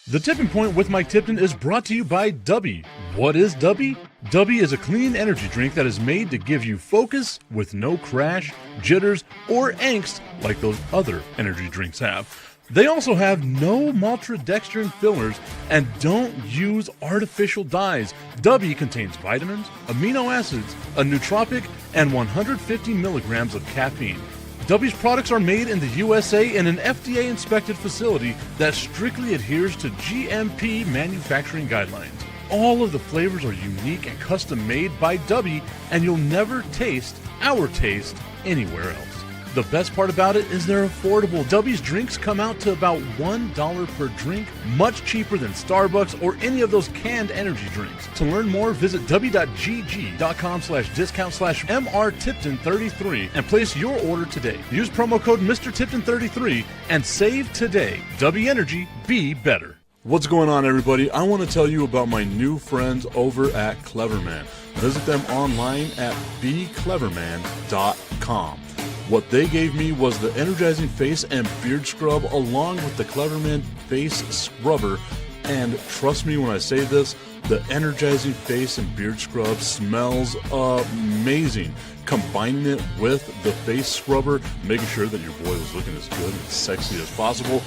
The Tipping Point with Mike Tipton is brought to you by Dubby. What is Dubby? Dubby is a clean energy drink that is made to give you focus with no crash, jitters, or angst like those other energy drinks have. They also have no maltodextrin fillers and don't use artificial dyes. Dubby contains vitamins, amino acids, a nootropic, and 150 milligrams of caffeine. Dubby's products are made in the USA in an FDA-inspected facility that strictly adheres to GMP manufacturing guidelines. All of the flavors are unique and custom-made by Dubby, and you'll never taste our taste anywhere else. The best part about it is they're affordable. Dubby's drinks come out to about $1 per drink, much cheaper than Starbucks or any of those canned energy drinks. To learn more, visit dubby.gg.com/discount/MRTipton33 and place your order today. Use promo code MrTipton33 and save today. Dubby Energy, be better. What's going on, everybody? I want to tell you about my new friends over at Cleverman. Visit them online at becleverman.com. What they gave me was the energizing face and beard scrub along with the Cleverman face scrubber. And trust me when I say this, the energizing face and beard scrub smells amazing. Combining it with the face scrubber, making sure that your boy was looking as good and sexy as possible,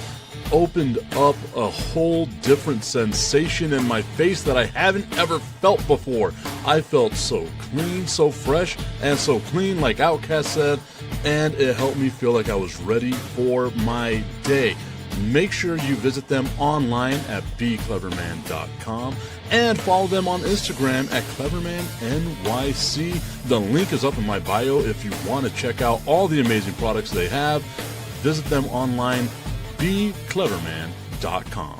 opened up a whole different sensation in my face that I haven't ever felt before. I felt so clean, so fresh, and so clean, like Outkast said, and it helped me feel like I was ready for my day. Make sure you visit them online at becleverman.com and follow them on Instagram at clevermannyc. The link is up in my bio if you want to check out all the amazing products they have. Visit them online, becleverman.com.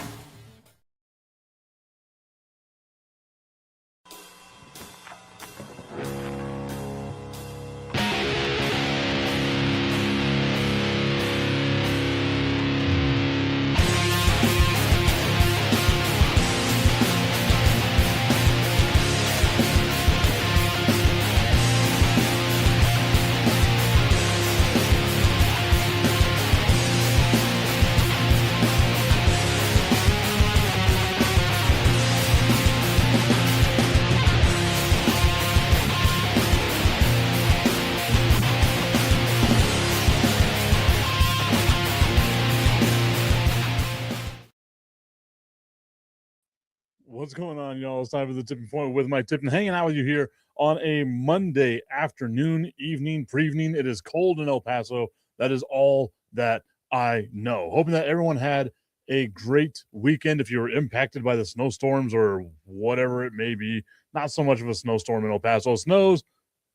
What's going on, y'all? It's time for the Tipping Point with Mike Tipton, hanging out with you here on a Monday afternoon, evening, pre-evening. It is cold in El Paso. That is all that I know. Hoping that everyone had a great weekend. If you were impacted by the snowstorms or whatever it may be, not so much of a snowstorm in El Paso. It snows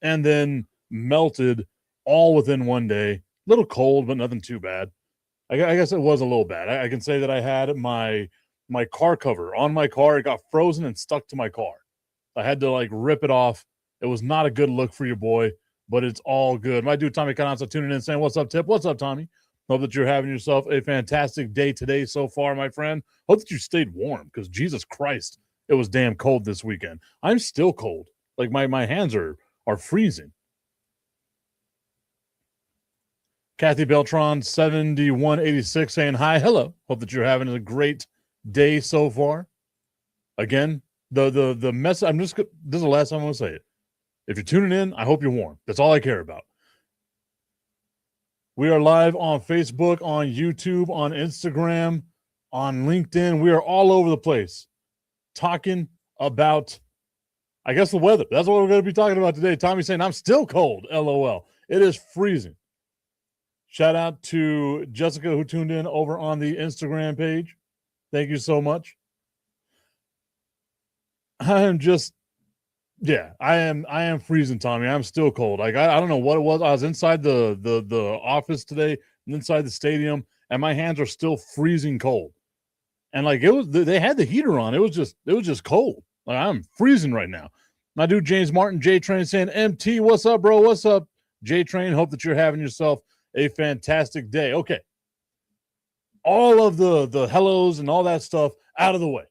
and then melted all within one day. A little cold, but nothing too bad. I guess it was a little bad. I can say that I had my car cover on my car. It got frozen and stuck to my car. I had to rip it off. It was not a good look for your boy, but it's all good. My dude Tommy Cananza tuning in saying, "What's up, Tip? What's up, Tommy? Hope that you're having yourself a fantastic day today so far, my friend. Hope that you stayed warm because Jesus Christ, it was damn cold this weekend. I'm still cold. Like my hands are freezing." Kathy Beltran 7186 saying hi, hello. Hope that you're having a great day so far. Again, the mess. This is the last time I'm gonna say it. If you're tuning in, I hope you're warm. That's all I care about. We are live on Facebook, on YouTube, on Instagram, on LinkedIn. We are all over the place talking about, I guess, the weather. That's what we're going to be talking about today. Tommy saying, "I'm still cold, LOL. It is freezing." Shout out to Jessica who tuned in over on the Instagram page. Thank you so much. I am freezing, Tommy. I'm still cold. I don't know what it was. I was inside the office today and inside the stadium, and my hands are still freezing cold. And they had the heater on. It was just cold. I'm freezing right now. My dude James Martin, J Train saying, "MT, what's up, bro? What's up, J Train? Hope that you're having yourself a fantastic day." Okay. All of the hellos and all that stuff out of the way.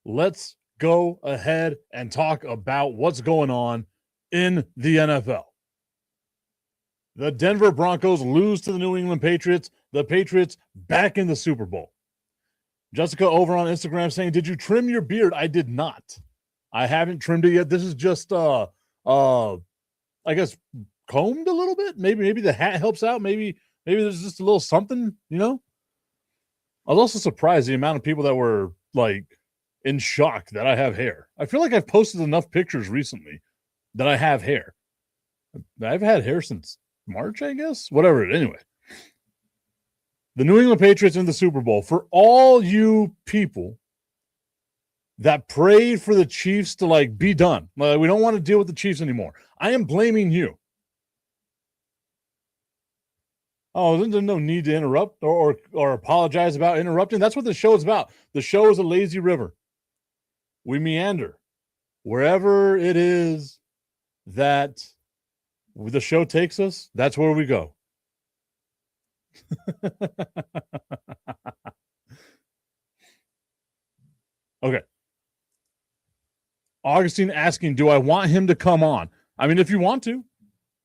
Let's go ahead and talk about what's going on in the NFL. The Denver Broncos lose to the New England Patriots. The Patriots back in the Super Bowl. Jessica over on Instagram saying, "Did you trim your beard?" I did not. I haven't trimmed it yet. This is just I guess combed a little bit. Maybe the hat helps out. Maybe there's just a little something, you know. I was also surprised the amount of people that were like in shock that I have hair. I feel like I've posted enough pictures recently that I have hair. I've had hair since March, I guess. Whatever. Anyway, the New England Patriots in the Super Bowl. For all you people that prayed for the Chiefs to like be done, like, we don't want to deal with the Chiefs anymore, I am blaming you. Oh, there's no need to interrupt or apologize about interrupting. That's what the show is about. The show is a lazy river. We meander wherever it is that the show takes us. That's where we go. Okay. Augustine asking, do I want him to come on? I mean, if you want to.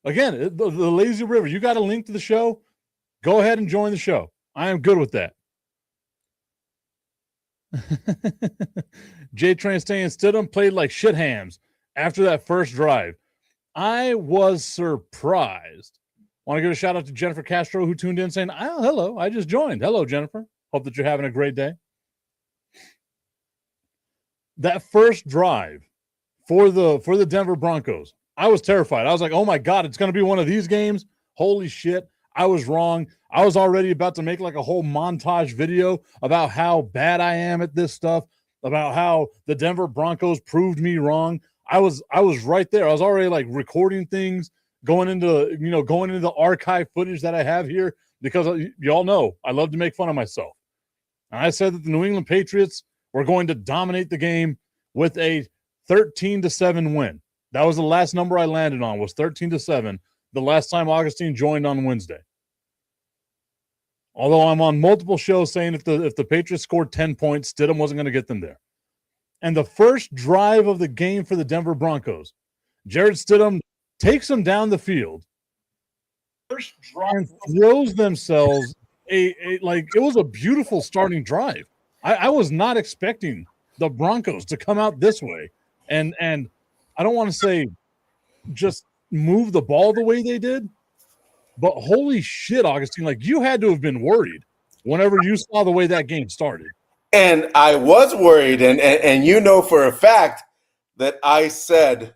Again, the lazy river. You got a link to the show. Go ahead and join the show. I am good with that. J Train staying Stidham played like shit hams after that first drive. I was surprised. Want to give a shout out to Jennifer Castro who tuned in saying, "Oh, hello, I just joined. Hello, Jennifer. Hope that you're having a great day." That first drive for the Denver Broncos, I was terrified. I was like, "Oh my God, it's going to be one of these games." Holy shit. I was wrong. I was already about to make like a whole montage video about how bad I am at this stuff, about how the Denver Broncos proved me wrong. I was right there. I was already like recording things, going into the archive footage that I have here, because y'all know I love to make fun of myself. And I said that the New England Patriots were going to dominate the game with a 13-7 win. That was the last number I landed on, was 13-7. The last time Augustine joined on Wednesday. Although I'm on multiple shows saying if the Patriots scored 10 points, Stidham wasn't going to get them there. And the first drive of the game for the Denver Broncos, Jared Stidham takes them down the field and throws themselves like it was a beautiful starting drive. I was not expecting the Broncos to come out this way. And I don't want to say just move the ball the way they did, but holy shit, Augustine, like you had to have been worried whenever you saw the way that game started. And I was worried, and you know for a fact that I said,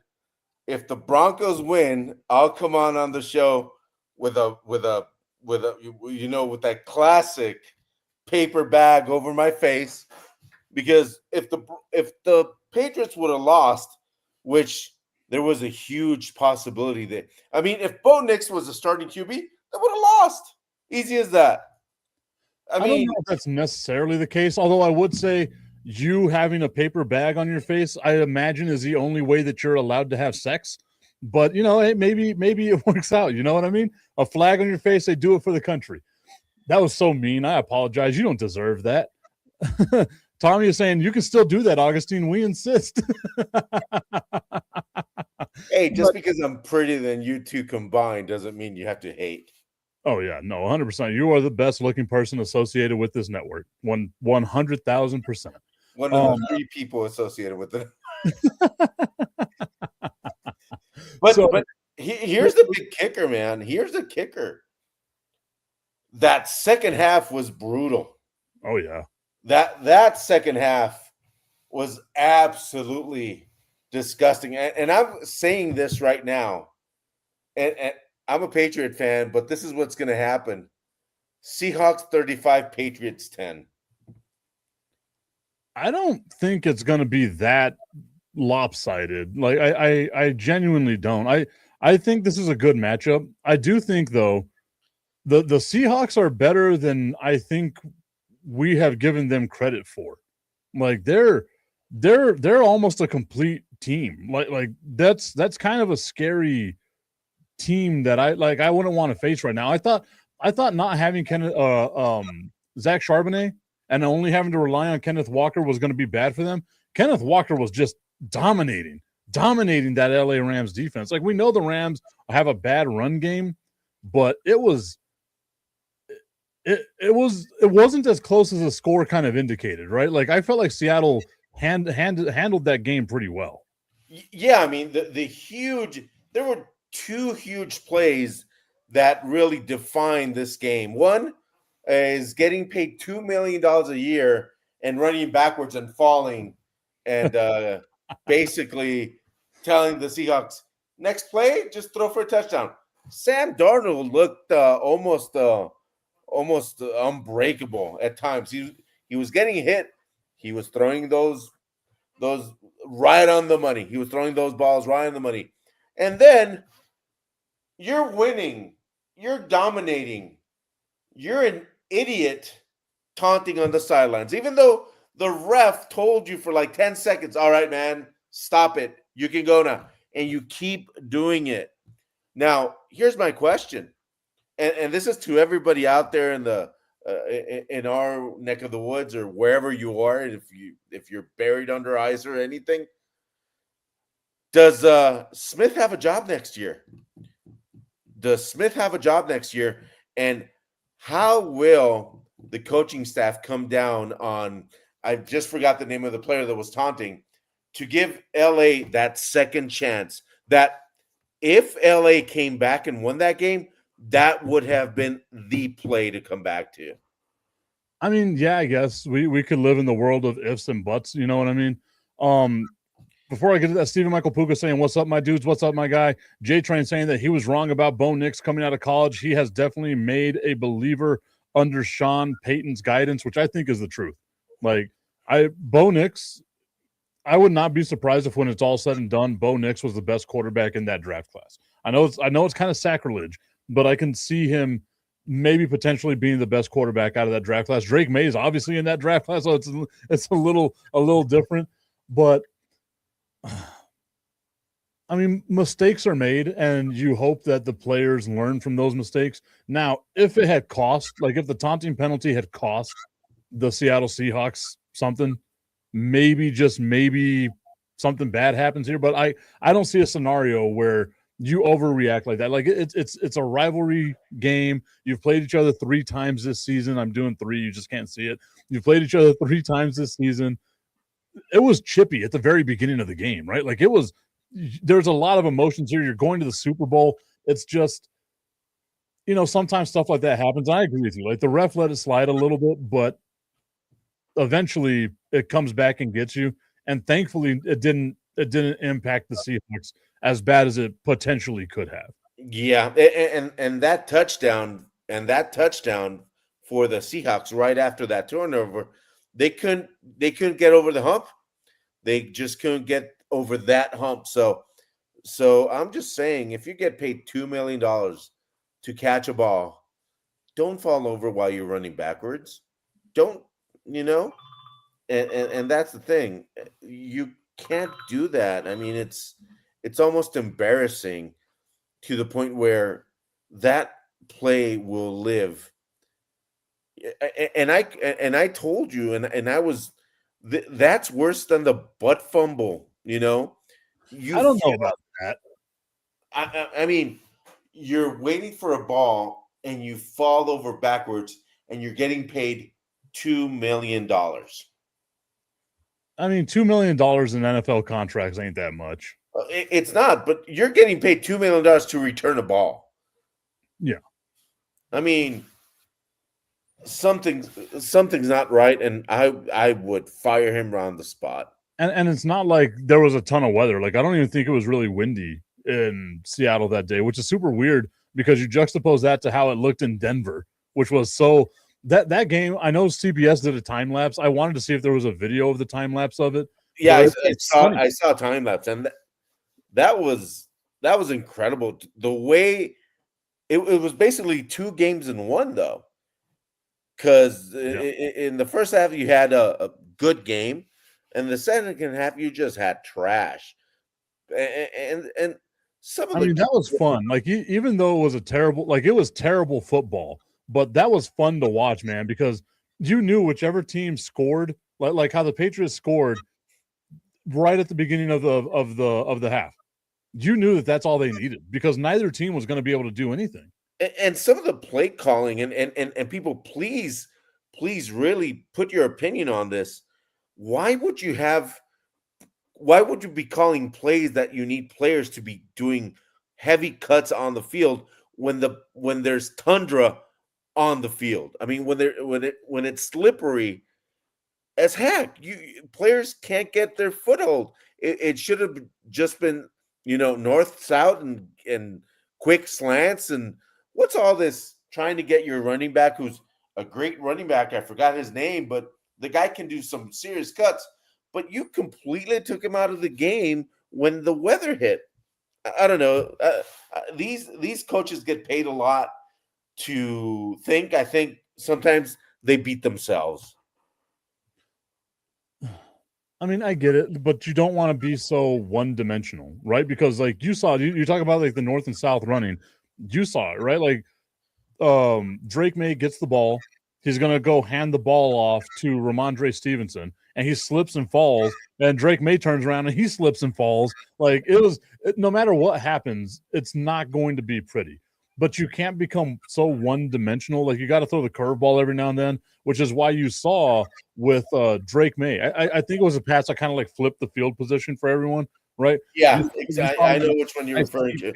if the Broncos win, I'll come on the show with that classic paper bag over my face, because if the Patriots would have lost, which there was a huge possibility that, I mean, if Bo Nix was a starting QB, they would have lost. Easy as that. I don't know if that's necessarily the case, although I would say you having a paper bag on your face, I imagine, is the only way that you're allowed to have sex. But, hey, maybe it works out. You know what I mean? A flag on your face, they do it for the country. That was so mean. I apologize. You don't deserve that. Tommy is saying, you can still do that, Augustine. We insist. Hey, just because I'm prettier than you two combined doesn't mean you have to hate. Oh, yeah. No, 100%. You are the best looking person associated with this network. 100,000%. One of the 3 people associated with it. But here's the big kicker, man. Here's the kicker. That second half was brutal. Oh, yeah. That second half was absolutely disgusting. And I'm saying this right now. And I'm a Patriot fan, but this is what's going to happen. Seahawks 35, Patriots 10. I don't think it's going to be that lopsided. Like I genuinely don't. I think this is a good matchup. I do think, though, the Seahawks are better than I think we have given them credit for. Like they're almost a complete team. Like that's kind of a scary team that I wouldn't want to face right now. I thought not having Zach Charbonnet and only having to rely on Kenneth Walker was going to be bad for them. Kenneth Walker was just dominating that LA Rams defense. Like, we know the Rams have a bad run game, but it was it wasn't as close as the score kind of indicated, right? Like I felt like Seattle handled that game pretty well. Yeah, I mean there were two huge plays that really defined this game. One is getting paid $2 million a year and running backwards and falling, and basically telling the Seahawks next play just throw for a touchdown. Sam Darnold looked almost unbreakable at times. He was getting hit. He was throwing those right on the money. He was throwing those balls right on the money. And then you're winning. You're dominating. You're an idiot taunting on the sidelines. Even though the ref told you for like 10 seconds, all right, man, stop it. You can go now. And you keep doing it. Now, here's my question. And this is to everybody out there in our neck of the woods or wherever you are, if you're buried under ice or anything. Does Smith have a job next year? Does Smith have a job next year? And how will the coaching staff come down on, I just forgot the name of the player that was taunting, to give LA that second chance, that if LA came back and won that game, that would have been the play to come back to. I mean, yeah, I guess we could live in the world of ifs and buts. You know what I mean? Before I get to that, Stephen Michael Puka saying, "What's up, my dudes? What's up, my guy?" J Train saying that he was wrong about Bo Nix coming out of college. He has definitely made a believer under Sean Payton's guidance, which I think is the truth. Like Bo Nix, I would not be surprised if when it's all said and done, Bo Nix was the best quarterback in that draft class. I know it's kind of sacrilege, but I can see him maybe potentially being the best quarterback out of that draft class. Drake Maye is obviously in that draft class, so it's a little different. But I mean, mistakes are made, and you hope that the players learn from those mistakes. Now, if it had cost, like if the taunting penalty had cost the Seattle Seahawks something, maybe just maybe something bad happens here. But I don't see a scenario where you overreact like that. Like it's a rivalry game. You've played each other 3 times this season. I'm doing 3. You just can't see it. You've played each other 3 times this season. It was chippy at the very beginning of the game, right? Like there's a lot of emotions here. You're going to the Super Bowl. It's just, sometimes stuff like that happens. I agree with you. Like the ref let it slide a little bit, but eventually it comes back and gets you. And thankfully it didn't impact the Seahawks as bad as it potentially could have. Yeah, and that touchdown for the Seahawks right after that turnover, they couldn't get over the hump. They just couldn't get over that hump. So I'm just saying, if you get paid $2 million to catch a ball, don't fall over while you're running backwards. Don't, and that's the thing. You can't do that. I mean, it's almost embarrassing to the point where that play will live. And I told you, and I was, that's worse than the butt fumble. I don't know about that. I mean, you're waiting for a ball and you fall over backwards and you're getting paid $2 million. I mean, $2 million in NFL contracts ain't that much. It's not, but you're getting paid $2 million to return a ball. Yeah. I mean, something's not right, and I would fire him on the spot. And it's not like there was a ton of weather. Like I don't even think it was really windy in Seattle that day, which is super weird because you juxtapose that to how it looked in Denver, which was so that game. I know CBS did a time lapse. I wanted to see if there was a video of the time lapse of it. Yeah, I saw time lapse, and that was incredible. The way it was basically 2 games in one, though, because in the first half you had a good game, and the second half you just had trash, and some of that was fun. Like even though it was terrible football, but that was fun to watch, man, because you knew whichever team scored, like how the Patriots scored right at the beginning of the half. You knew that that's all they needed because neither team was going to be able to do anything. and some of the play calling and people, please really put your opinion on this. Why would you be calling plays that you need players to be doing heavy cuts on the field when there's tundra on the field? I mean, when it's slippery as heck, players can't get their foothold. It should have just been, north, south, and quick slants. And what's all this trying to get your running back, who's a great running back? I forgot his name, but the guy can do some serious cuts. But you completely took him out of the game when the weather hit. I don't know. These coaches get paid a lot to think. I think sometimes they beat themselves. I mean, I get it, but you don't want to be so one-dimensional, right? Because like you talk about like the north and south running, you saw it, right? Like Drake Maye gets the ball, he's gonna go hand the ball off to Ramondre Stevenson, and he slips and falls, and Drake Maye turns around and he slips and falls. Like no matter what happens, it's not going to be pretty. But you can't become so one-dimensional. Like you got to throw the curveball every now and then, which is why you saw with Drake Maye. I think it was a pass. I kind of like flipped the field position for everyone, right? Yeah, exactly. I know which one you're referring to.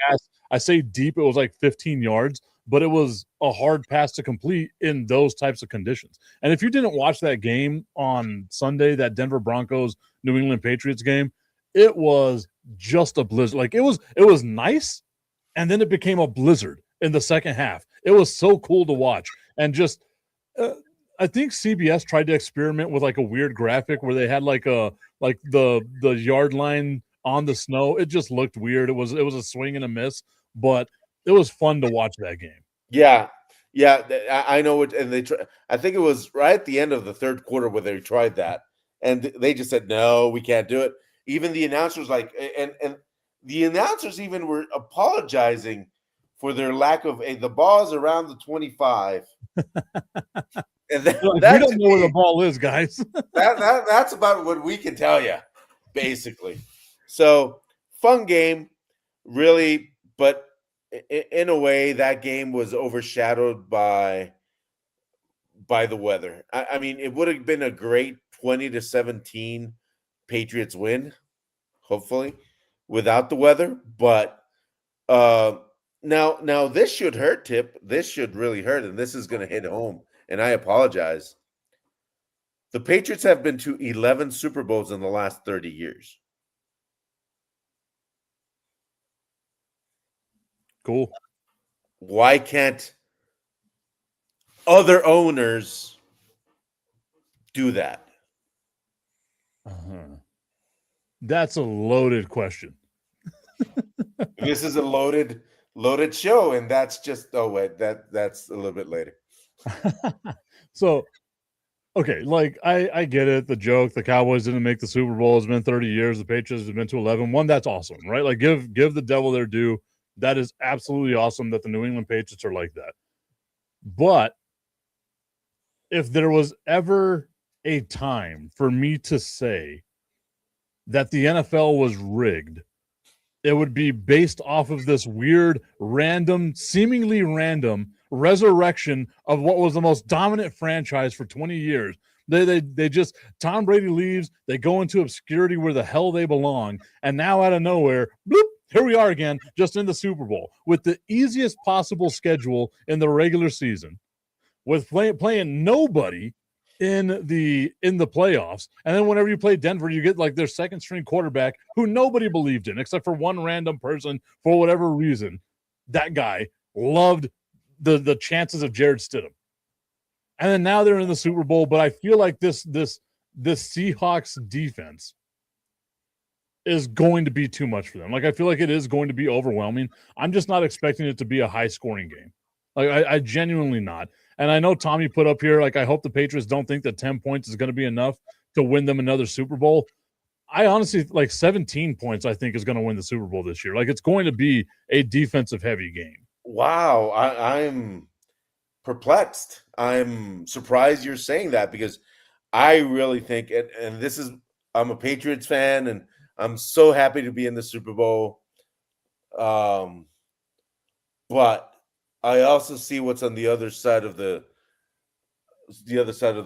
I say deep. It was like 15 yards, but it was a hard pass to complete in those types of conditions. And if you didn't watch that game on Sunday, that Denver Broncos New England Patriots game, it was just a blizzard. Like it was nice, and then it became a blizzard in the second half. It was so cool to watch. And just I think CBS tried to experiment with like a weird graphic where they had like the yard line on the snow. It just looked weird. It was a swing and a miss, but it was fun to watch that game. Yeah. I know it, and I think it was right at the end of the third quarter where they tried that, and they just said no, we can't do it. Even the announcers and the announcers even were apologizing for their lack of the ball's around the 25. And we don't know where the ball is, guys. that's about what we can tell you, basically. So fun game, really, but in a way, that game was overshadowed by the weather. I mean, it would have been a great 20-17 Patriots win, hopefully, without the weather. But now this should hurt, Tip. This should really hurt, and this is going to hit home. And I apologize. The Patriots have been to 11 Super Bowls in the last 30 years. Cool. Why can't other owners do that? That's a loaded question. This is a loaded show, and that's just that's a little bit later. So, okay, like I get it. The joke: the Cowboys didn't make the Super Bowl. It's been 30 years. The Patriots have been to 11. One, that's awesome, right? Like give the devil their due. That is absolutely awesome that the New England Patriots are like that. But if there was ever a time for me to say that the NFL was rigged, it would be based off of this weird, seemingly random resurrection of what was the most dominant franchise for 20 years. They just, Tom Brady leaves, they go into obscurity where the hell they belong, and now out of nowhere, bloop, here we are again, just in the Super Bowl with the easiest possible schedule in the regular season, with playing nobody in the playoffs. And then whenever you play Denver, you get like their second string quarterback who nobody believed in except for one random person for whatever reason. That guy loved the chances of Jared Stidham. And then now they're in the Super Bowl, but I feel like this Seahawks defense is going to be too much for them. Like I feel like it is going to be overwhelming. I'm just not expecting it to be a high scoring game. Like I genuinely not. And I know Tommy put up here, like, I hope the Patriots don't think that 10 points is going to be enough to win them another Super Bowl. I honestly, like 17 points, I think, is going to win the Super Bowl this year. Like, it's going to be a defensive-heavy game. Wow. I'm perplexed. I'm surprised you're saying that because I really think, and this is, I'm a Patriots fan, and I'm so happy to be in the Super Bowl. But I also see what's on the other side of the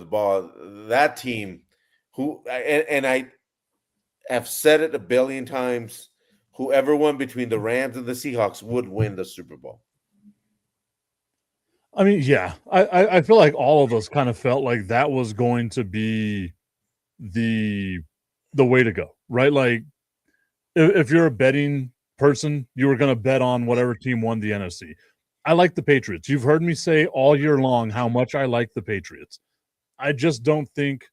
ball. That team, and I have said it a billion times, whoever won between the Rams and the Seahawks would win the Super Bowl. I mean, yeah, I feel like all of us kind of felt like that was going to be the way to go, right? Like if you're a betting person, you were going to bet on whatever team won the NFC. I like the Patriots. You've heard me say all year long how much I like the Patriots. I just don't think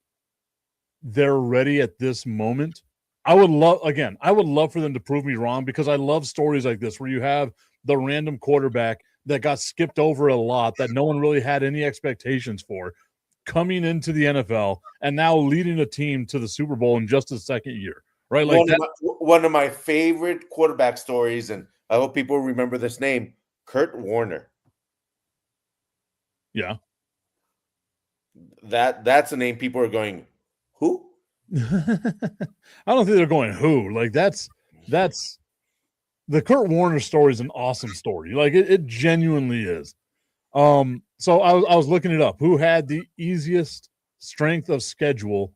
they're ready at this moment. I would love for them to prove me wrong, because I love stories like this where you have the random quarterback that got skipped over a lot that no one really had any expectations for coming into the NFL and now leading a team to the Super Bowl in just his second year, right? Like one of my favorite quarterback stories, and I hope people remember this name, Kurt Warner. Yeah. That's a name people are going, who? I don't think they're going who. Like that's the Kurt Warner story is an awesome story. Like it genuinely is. So I was looking it up. Who had the easiest strength of schedule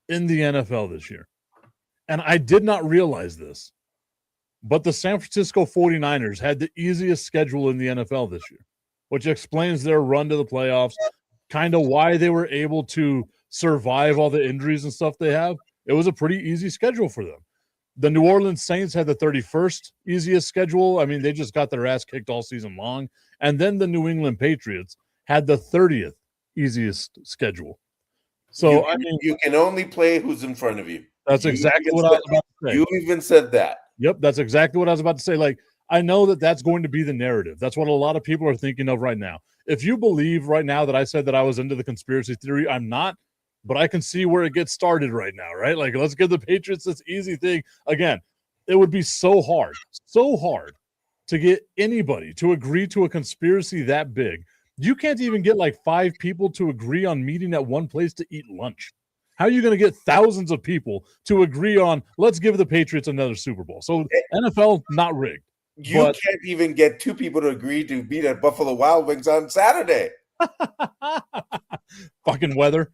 in the NFL this year? And I did not realize this, but the San Francisco 49ers had the easiest schedule in the NFL this year, which explains their run to the playoffs, kind of why they were able to survive all the injuries and stuff they have. It was a pretty easy schedule for them. The New Orleans Saints had the 31st easiest schedule. I mean, they just got their ass kicked all season long. And then the New England Patriots had the 30th easiest schedule. So, you can only play who's in front of you. That's exactly what I was about to say. You even said that. Yep, that's exactly what I was about to say. Like, I know that that's going to be the narrative. That's what a lot of people are thinking of right now. If you believe right now that I said that I was into the conspiracy theory, I'm not. But I can see where it gets started right now, right? Like, let's give the Patriots this easy thing. Again, it would be so hard to get anybody to agree to a conspiracy that big. You can't even get like 5 people to agree on meeting at one place to eat lunch. How are you going to get thousands of people to agree on, let's give the Patriots another Super Bowl? So NFL, not rigged. You can't even get 2 people to agree to meet at Buffalo Wild Wings on Saturday. Fucking weather.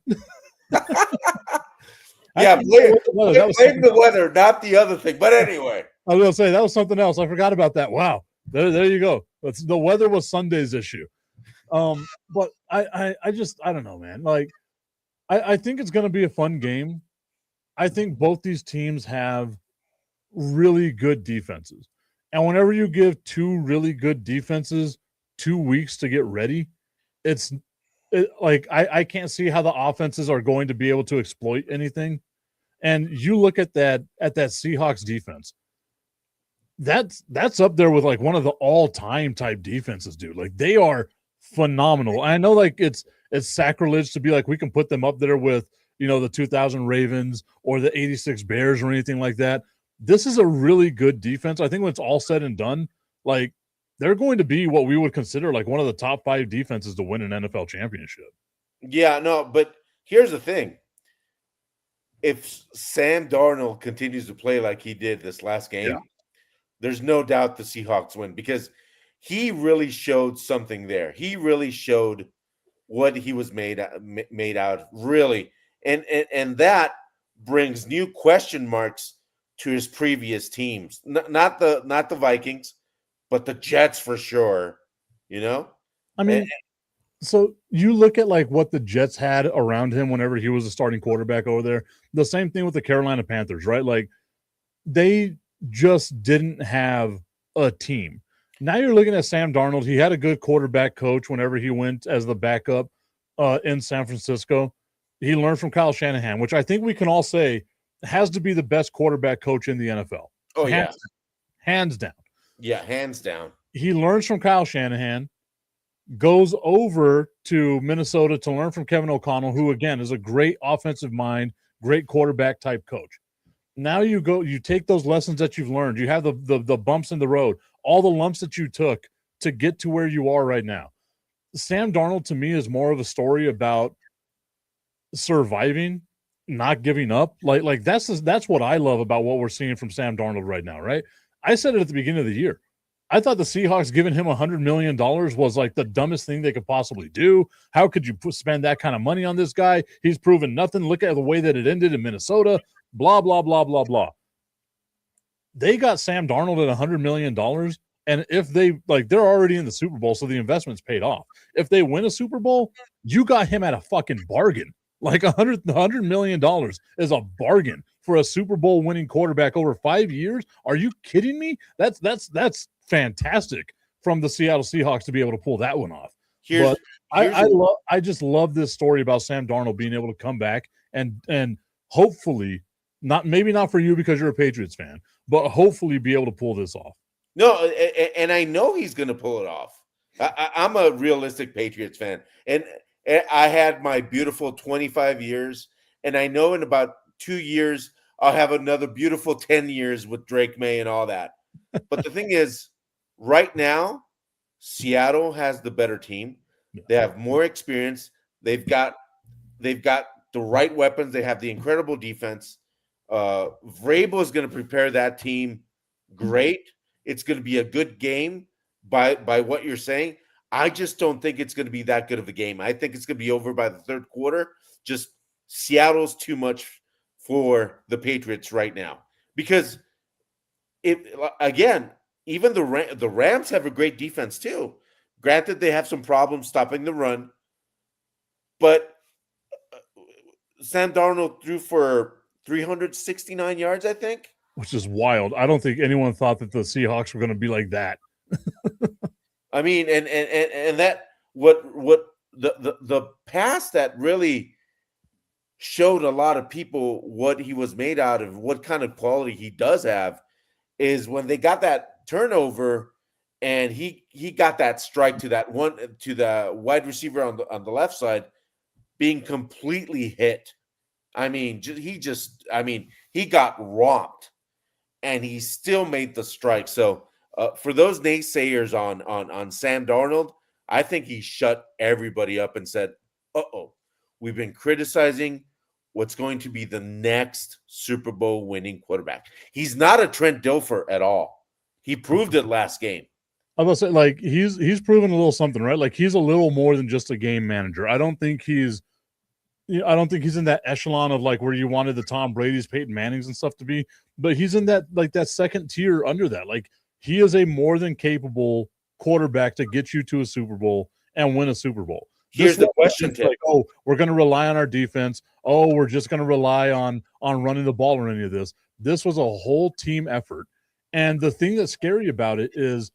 Yeah, blame the weather, not the other thing. But anyway, I was gonna say that was something else. I forgot about that. Wow, there you go. The weather was Sunday's issue. But I don't know, man. Like, I think it's gonna be a fun game. I think both these teams have really good defenses, and whenever you give 2 really good defenses 2 weeks to get ready, I can't see how the offenses are going to be able to exploit anything. And you look at that Seahawks defense. That's up there with like one of the all-time type defenses, dude. Like, they are phenomenal. I know like it's sacrilege to be like we can put them up there with, the 2000 Ravens or the 86 Bears or anything like that. This is a really good defense. I think when it's all said and done, like, they're going to be what we would consider like one of the top 5 defenses to win an NFL championship. Yeah, no, but here's the thing. If Sam Darnold continues to play like he did this last game, there's no doubt the Seahawks win, because he really showed something there. He really showed what he was made out of, really. And that brings new question marks to his previous teams. Not the Vikings, but the Jets for sure, I mean, so you look at like what the Jets had around him whenever he was a starting quarterback over there. The same thing with the Carolina Panthers, right? Like, they just didn't have a team. Now you're looking at Sam Darnold. He had a good quarterback coach whenever he went as the backup in San Francisco. He learned from Kyle Shanahan, which I think we can all say has to be the best quarterback coach in the NFL. Oh, hands down. Yeah, hands down. He learns from Kyle Shanahan, goes over to Minnesota to learn from Kevin O'Connell, who, again, is a great offensive mind, great quarterback type coach. Now you take those lessons that you've learned. You have the bumps in the road, all the lumps that you took to get to where you are right now. Sam Darnold, to me, is more of a story about surviving, not giving up. Like that's what I love about what we're seeing from Sam Darnold right now, right? I said it at the beginning of the year. I thought the Seahawks giving him $100 million was like the dumbest thing they could possibly do. How could you spend that kind of money on this guy? He's proven nothing. Look at the way that it ended in Minnesota. Blah, blah, blah, blah, blah. They got Sam Darnold at $100 million. And if they they're already in the Super Bowl, so the investment's paid off. If they win a Super Bowl, you got him at a fucking bargain. Like $100 million is a bargain for a Super Bowl winning quarterback over 5 years. Are you kidding me? That's fantastic from the Seattle Seahawks to be able to pull that one off. I just love this story about Sam Darnold being able to come back and hopefully maybe not for you because you're a Patriots fan, but hopefully be able to pull this off. No, and I know he's going to pull it off. I'm a realistic Patriots fan, and I had my beautiful 25 years, and I know in about 2 years I'll have another beautiful 10 years with Drake Maye and all that. But the thing is, right now, Seattle has the better team. They have more experience. They've got the right weapons. They have the incredible defense. Vrabel is going to prepare that team great. It's going to be a good game by what you're saying. I just don't think it's going to be that good of a game. I think it's going to be over by the third quarter. Just Seattle's too much for the Patriots right now. Because even the Rams have a great defense too. Granted, they have some problems stopping the run. But Sam Darnold threw for 369 yards, I think. Which is wild. I don't think anyone thought that the Seahawks were going to be like that. I mean, and that what the pass that really showed a lot of people what he was made out of, what kind of quality he does have, is when they got that turnover and he got that strike to the wide receiver on the left side, being completely hit. I mean, he got romped, and he still made the strike. So for those naysayers on Sam Darnold, I think he shut everybody up and said, "Uh-oh, we've been criticizing what's going to be the next Super Bowl winning quarterback. He's not a Trent Dilfer at all. He proved it last game." I was going to say, he's proven a little something, right? Like, he's a little more than just a game manager. I don't think he's in that echelon of like where you wanted the Tom Brady's, Peyton Mannings and stuff to be, but he's in that second tier under that. Like, he is a more than capable quarterback to get you to a Super Bowl and win a Super Bowl. Here's the question, Tim. Like, oh, we're going to rely on our defense. Oh, we're just going to rely on running the ball or any of this. This was a whole team effort. And the thing that's scary about it is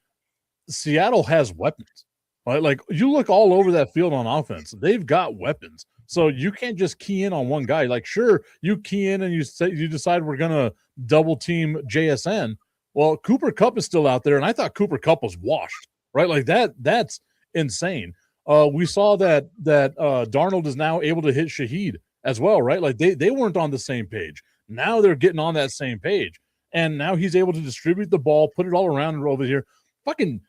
Seattle has weapons, right? Like, you look all over that field on offense, they've got weapons. So you can't just key in on one guy. Like, sure, you key in and you decide we're going to double team JSN. Well, Cooper Kupp is still out there, and I thought Cooper Kupp was washed, right? Like, that's insane. We saw that Darnold is now able to hit Shaheed as well, right? Like, they weren't on the same page. Now they're getting on that same page, and now he's able to distribute the ball, put it all around over here. Fucking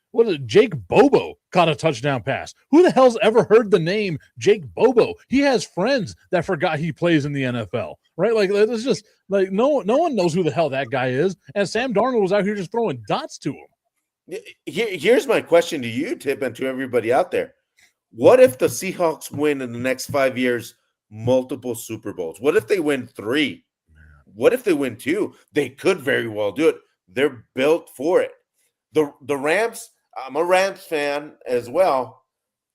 Jake Bobo caught a touchdown pass. Who the hell's ever heard the name Jake Bobo? He has friends that forgot he plays in the NFL, right? Like, it's just like no one knows who the hell that guy is. And Sam Darnold was out here just throwing dots to him. Here's my question to you, Tip, and to everybody out there. What if the Seahawks win in the next 5 years multiple Super Bowls? What if they win 3? What if they win 2? They could very well do it. They're built for it. The Rams, I'm a Rams fan as well,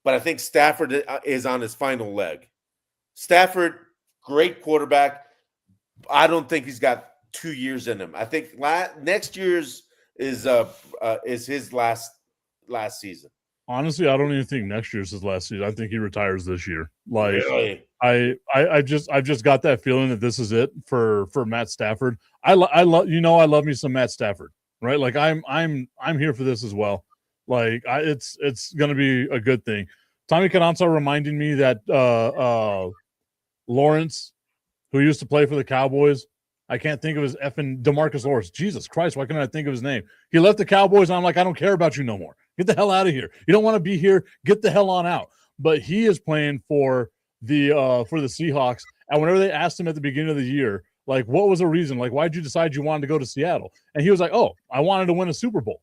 but I think Stafford is on his final leg. Stafford, great quarterback. I don't think he's got 2 years in him. I think next year's is his last season. Honestly, I don't even think next year's his last season. I think he retires this year. Like, really? I've just got that feeling that this is it for Matt Stafford. I love me some Matt Stafford, right? Like, I'm here for this as well. Like, it's going to be a good thing. Tommy Cananza reminding me that Lawrence, who used to play for the Cowboys, I can't think of his effing DeMarcus Lawrence. Jesus Christ, why can't I think of his name? He left the Cowboys, and I'm like, I don't care about you no more. Get the hell out of here. You don't want to be here. Get the hell on out. But he is playing for the Seahawks. And whenever they asked him at the beginning of the year, like, what was the reason? Like, why'd you decide you wanted to go to Seattle? And he was like, oh, I wanted to win a Super Bowl.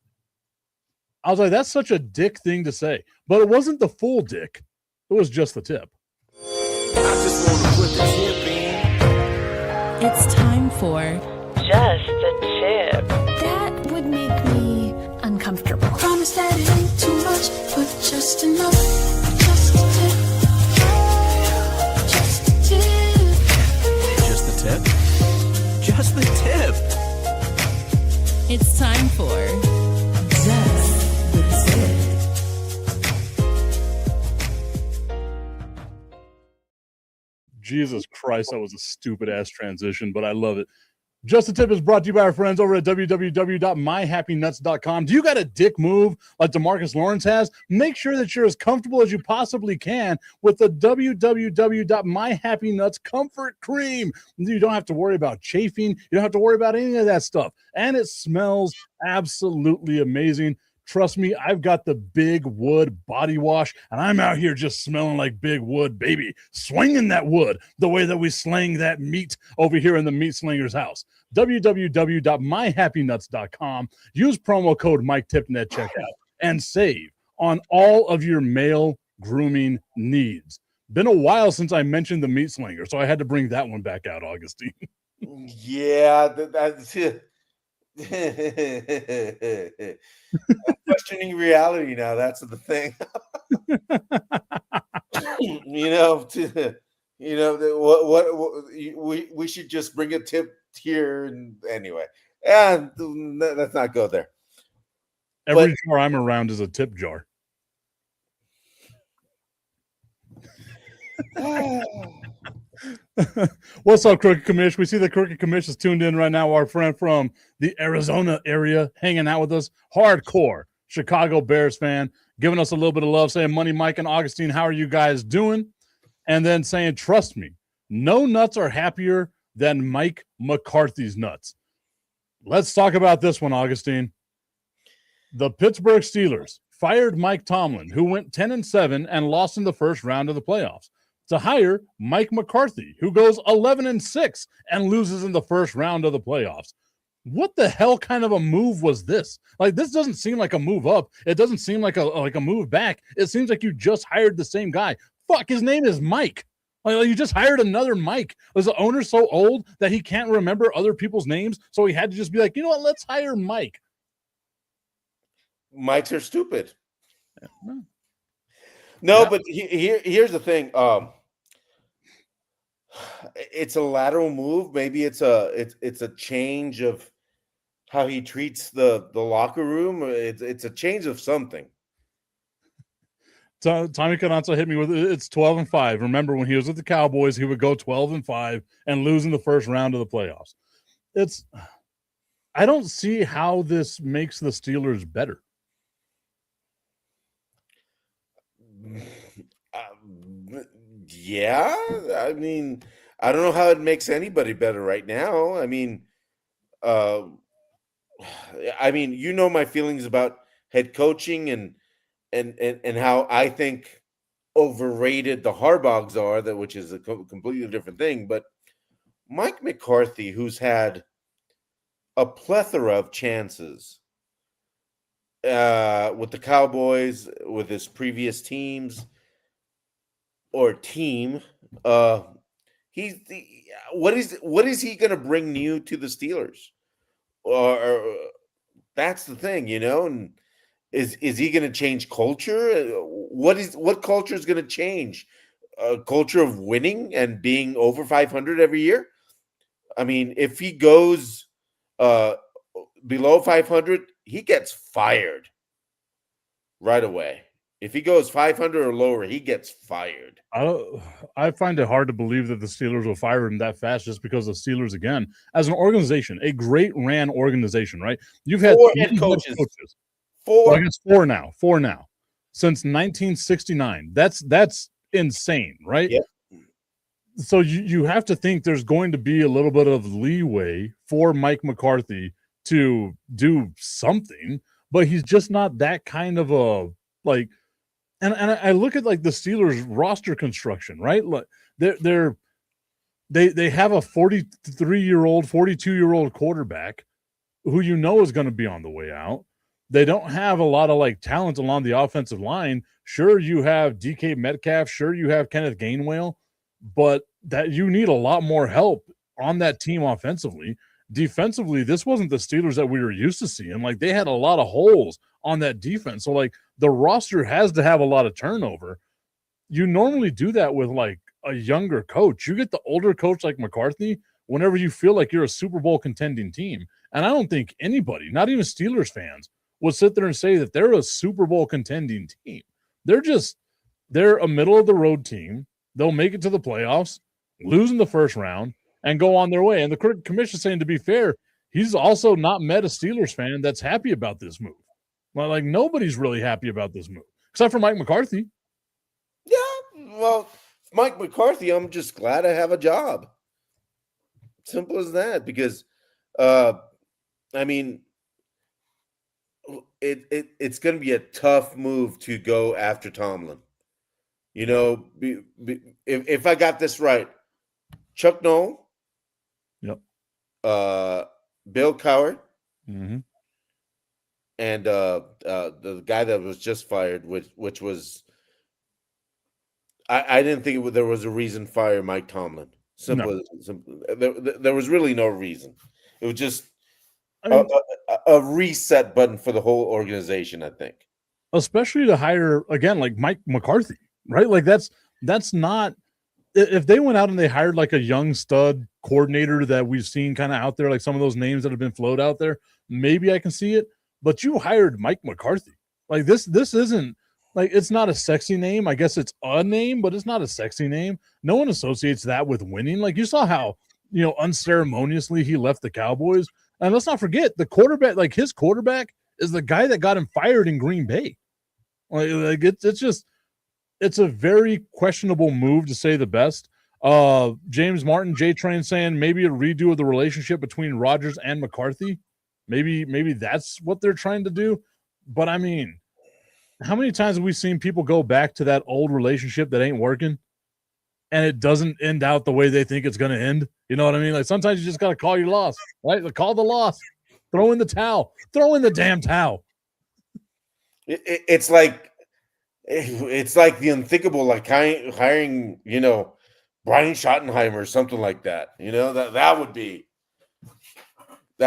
I was like, that's such a dick thing to say. But it wasn't the full dick. It was just the tip. I just want to put the tip in. It's time for Just a Tip. That would make me uncomfortable. Promise that it ain't too much, but just enough. Just a tip. Just a tip. Just the tip. Just the tip. It's time for Just the Tip. Jesus Christ, that was a stupid ass transition, but I love it. Just a Tip is brought to you by our friends over at www.myhappynuts.com. Do you got a dick move like DeMarcus Lawrence has? Make sure that you're as comfortable as you possibly can with the www.myhappynuts comfort cream. You don't have to worry about chafing. You don't have to worry about any of that stuff. And it smells absolutely amazing. Trust me, I've got the Big Wood body wash, and I'm out here just smelling like Big Wood, baby. Swinging that wood the way that we slang that meat over here in the Meat Slinger's house. www.myhappynuts.com. Use promo code Mike Tipton at checkout and save on all of your male grooming needs. Been a while since I mentioned the Meat Slinger, so I had to bring that one back out, Augustine. Yeah, that's it. I'm questioning reality now. That's the thing. We should just bring a tip here, and anyway, and let's not go there. Every jar I'm around is a tip jar. What's up, Crooked Commish? We see the Crooked Commish is tuned in right now. Our friend from the Arizona area hanging out with us. Hardcore Chicago Bears fan, giving us a little bit of love, saying, Money Mike and Augustine, how are you guys doing? And then saying, trust me, no nuts are happier than Mike McCarthy's nuts. Let's talk about this one, Augustine. The Pittsburgh Steelers fired Mike Tomlin, who went 10-7 and lost in the first round of the playoffs, to hire Mike McCarthy, who goes 11-6 and loses in the first round of the playoffs. What the hell kind of a move was this? Like, this doesn't seem like a move up. It doesn't seem like a move back. It seems like you just hired the same guy. Fuck, his name is Mike. Like, you just hired another Mike. Was the owner so old that he can't remember other people's names? So he had to just be like, you know what? Let's hire Mike. Mikes are stupid. No, but here's the thing. It's a lateral move. Maybe it's a change of how he treats the locker room. It's a change of something. Tommy Canazzo hit me with it's 12-5. Remember when he was with the Cowboys, he would go 12-5 and lose in the first round of the playoffs. I don't see how this makes the Steelers better. Yeah, I mean, I don't know how it makes anybody better right now. I mean, you know my feelings about head coaching and how I think overrated the Harbaughs are, which is a completely different thing. But Mike McCarthy, who's had a plethora of chances with the Cowboys, with his previous teams or team, what is he going to bring new to the Steelers? Or that's the thing, and is he going to change culture? What culture is going to change? A culture of winning and being over 500 every year? I mean, if he goes below 500, he gets fired right away. If he goes 500 or lower, he gets fired. I find it hard to believe that the Steelers will fire him that fast, just because the Steelers, again, as an organization, a great ran organization, right? You've had 4 head coaches. Well, I guess 4 now. Since 1969. That's insane, right? Yep. So you have to think there's going to be a little bit of leeway for Mike McCarthy to do something, but he's just not that kind of a, like, and I look at like the Steelers roster construction, right? Like they have a 43-year-old, 42-year-old quarterback who is going to be on the way out. They don't have a lot of like talent along the offensive line. Sure, you have DK Metcalf. Sure, you have Kenneth Gainwell, but that you need a lot more help on that team offensively. Defensively, this wasn't the Steelers that we were used to seeing. Like they had a lot of holes on that defense. So like the roster has to have a lot of turnover. You normally do that with like a younger coach. You get the older coach like McCarthy whenever you feel like you're a Super Bowl contending team. And I don't think anybody, not even Steelers fans, would sit there and say that they're a Super Bowl contending team. They're a middle of the road team. They'll make it to the playoffs, lose in the first round, and go on their way. And the commissioner saying, to be fair, he's also not met a Steelers fan that's happy about this move. Well, like nobody's really happy about this move, except for Mike McCarthy. Yeah, well, Mike McCarthy, I'm just glad I have a job. Simple as that. Because, I mean, it's going to be a tough move to go after Tomlin. You know, if I got this right, Chuck Noll, yep, Bill Cowher, mm-hmm. and the guy that was just fired, which was I didn't think there was a reason to fire Mike Tomlin. Simple. There was really no reason. It was just a reset button for the whole organization, I think. Especially to hire again like Mike McCarthy, right? Like that's not, if they went out and they hired like a young stud coordinator that we've seen kind of out there, like some of those names that have been floated out there, maybe I can see it. But you hired Mike McCarthy. Like this isn't like, it's not a sexy name. I guess it's a name, but it's not a sexy name. No one associates that with winning. Like you saw how, unceremoniously he left the Cowboys. And let's not forget the quarterback, like his quarterback is the guy that got him fired in Green Bay. Like it's a very questionable move to say the best. James Martin, J-Train saying maybe a redo of the relationship between Rodgers and McCarthy. Maybe that's what they're trying to do. But I mean, how many times have we seen people go back to that old relationship that ain't working and it doesn't end out the way they think it's going to end? You know what I mean? Like sometimes you just got to call your loss, right? Like, call the loss, throw in the towel, throw in the damn towel. It's like the unthinkable, like hiring, Brian Schottenheimer or something like that. That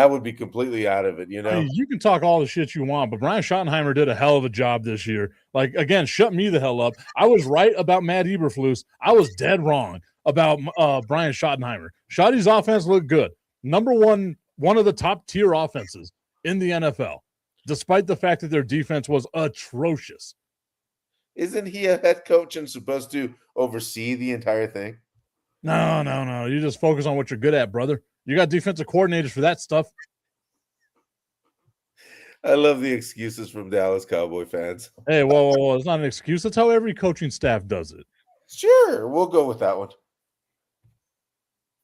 would be completely out of it. I mean, you can talk all the shit you want, but Brian Schottenheimer did a hell of a job this year. Like, again, shut me the hell up. I was right about Matt Eberflus. I was dead wrong about Brian Schottenheimer. Schotty's offense looked good. Number one of the top tier offenses in the NFL, despite the fact that their defense was atrocious. Isn't he a head coach and supposed to oversee the entire thing? No. You just focus on what you're good at, brother. You got defensive coordinators for that stuff. I love the excuses from Dallas Cowboy fans. Hey, whoa. It's not an excuse. That's how every coaching staff does it. Sure, we'll go with that one.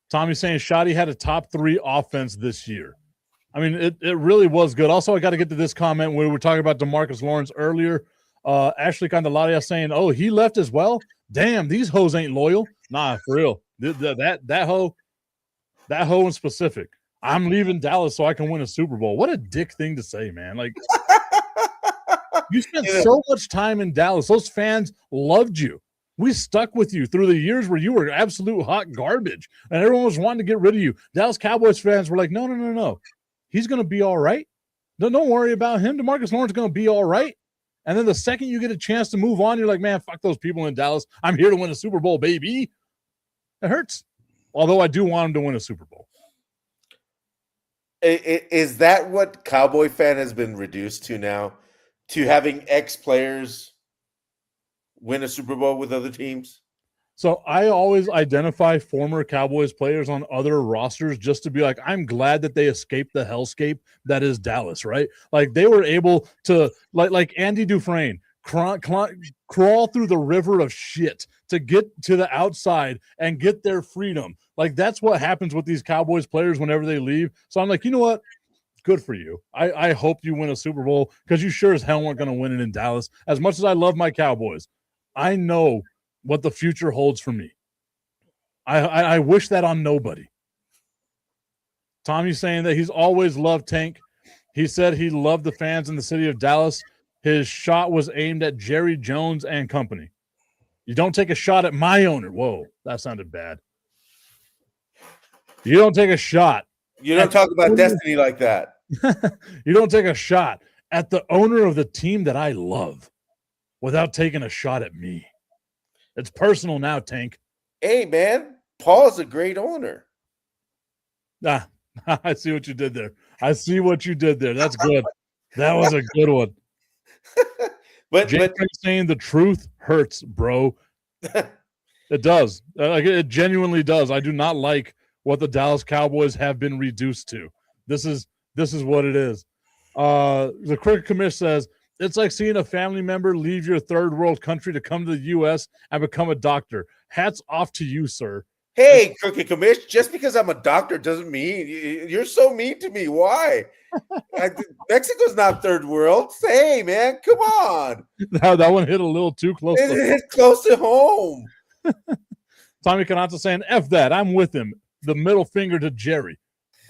Tommy's saying Shotty had a top 3 offense this year. I mean, it really was good. Also, I got to get to this comment when we were talking about DeMarcus Lawrence earlier. Ashley Candelaria saying, oh, he left as well? Damn, these hoes ain't loyal. Nah, for real. That hoe in specific. I'm leaving Dallas so I can win a Super Bowl. What a dick thing to say, man. Like, you spent so much time in Dallas. Those fans loved you. We stuck with you through the years where you were absolute hot garbage and everyone was wanting to get rid of you. Dallas Cowboys fans were like, no. He's going to be all right. Don't worry about him. DeMarcus Lawrence is going to be all right. And then the second you get a chance to move on, you're like, man, fuck those people in Dallas. I'm here to win a Super Bowl, baby. It hurts. Although I do want him to win a Super Bowl. Is that what Cowboy fan has been reduced to now? To having ex-players win a Super Bowl with other teams? So I always identify former Cowboys players on other rosters just to be like, I'm glad that they escaped the hellscape that is Dallas, right? Like they were able to, like Andy Dufresne, crawl through the river of shit to get to the outside and get their freedom. Like that's what happens with these Cowboys players whenever they leave. So I'm like, you know what? Good for you. I hope you win a Super Bowl because you sure as hell weren't going to win it in Dallas. As much as I love my Cowboys, I know what the future holds for me. I wish that on nobody. Tommy's saying that he's always loved Tank. He said he loved the fans in the city of Dallas. His shot was aimed at Jerry Jones and company. You don't take a shot at my owner. Whoa, that sounded bad. You don't take a shot. You don't talk about destiny like that. You don't take a shot at the owner of the team that I love without taking a shot at me. It's personal now, Tank. Hey, man, Paul's a great owner. Ah, I see what you did there. I see what you did there. That's good. That was a good one. But saying the truth hurts, bro. It does. It genuinely does. I do not like what the Dallas Cowboys have been reduced to. This is what it is. The Cricket Commish says it's like seeing a family member leave your third world country to come to the U.S. and become a doctor. Hats off to you, sir. Hey, Crooked Commish, just because I'm a doctor doesn't mean you're so mean to me. Why? Mexico's not third world. Hey, man, come on. That one hit a little too close. It hit close to home. Tommy Canata saying, F that. I'm with him. The middle finger to Jerry.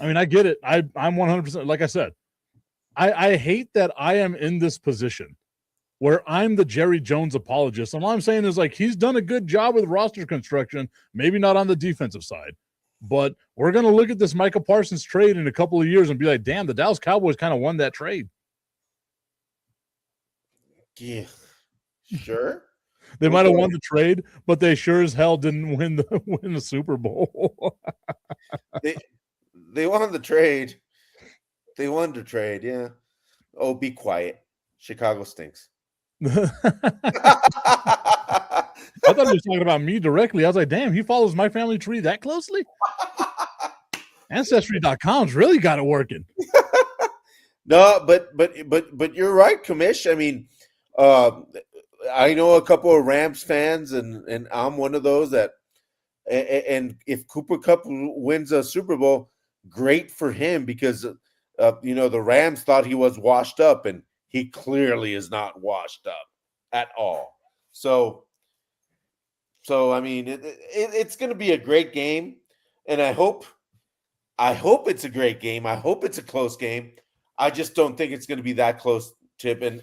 I mean, I get it. I'm 100%. Like I said, I hate that I am in this position where I'm the Jerry Jones apologist. And all I'm saying is, like, he's done a good job with roster construction, maybe not on the defensive side. But we're going to look at this Micah Parsons trade in a couple of years and be like, damn, the Dallas Cowboys kind of won that trade. Yeah, sure. They might have won the trade, but they sure as hell didn't win the Super Bowl. They won the trade. They won the trade, yeah. Oh, be quiet. Chicago stinks. I thought he was talking about me directly. I was like, damn, he follows my family tree that closely? Ancestry.com's really got it working. No, but you're right, Commish. I mean, I know a couple of Rams fans, and I'm one of those that. And if Cooper Kupp wins a Super Bowl, great for him because the Rams thought he was washed up, and he clearly is not washed up at all. So I mean, it's going to be a great game, and I hope it's a great game. I hope it's a close game. I just don't think it's going to be that close, Tip. And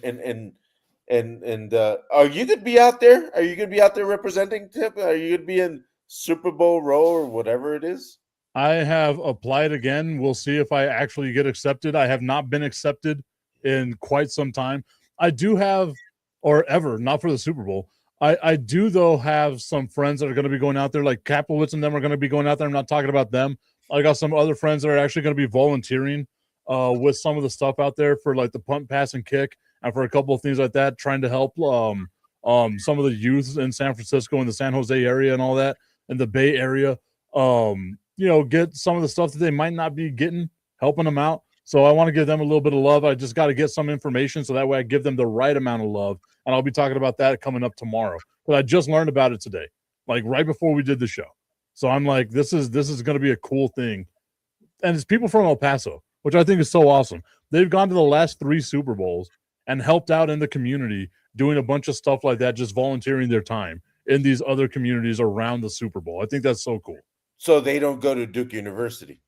are you going to be out there? Are you going to be out there representing, Tip? Are you going to be in Super Bowl row or whatever it is? I have applied again. We'll see if I actually get accepted. I have not been accepted in quite some time. I do have, or ever, not for the Super Bowl. I do, though, have some friends that are going to be going out there, like Kaplowitz and them are going to be going out there. I'm not talking about them. I got some other friends that are actually going to be volunteering with some of the stuff out there for like the punt, pass, and kick, and for a couple of things like that, trying to help some of the youth in San Francisco and the San Jose area and all that, and the Bay Area, get some of the stuff that they might not be getting, helping them out. So I want to give them a little bit of love. I just got to get some information so that way I give them the right amount of love. And I'll be talking about that coming up tomorrow. But I just learned about it today, like right before we did the show. So I'm like, this is going to be a cool thing. And it's people from El Paso, which I think is so awesome. They've gone to the last 3 Super Bowls and helped out in the community doing a bunch of stuff like that, just volunteering their time in these other communities around the Super Bowl. I think that's so cool. So they don't go to Duke University.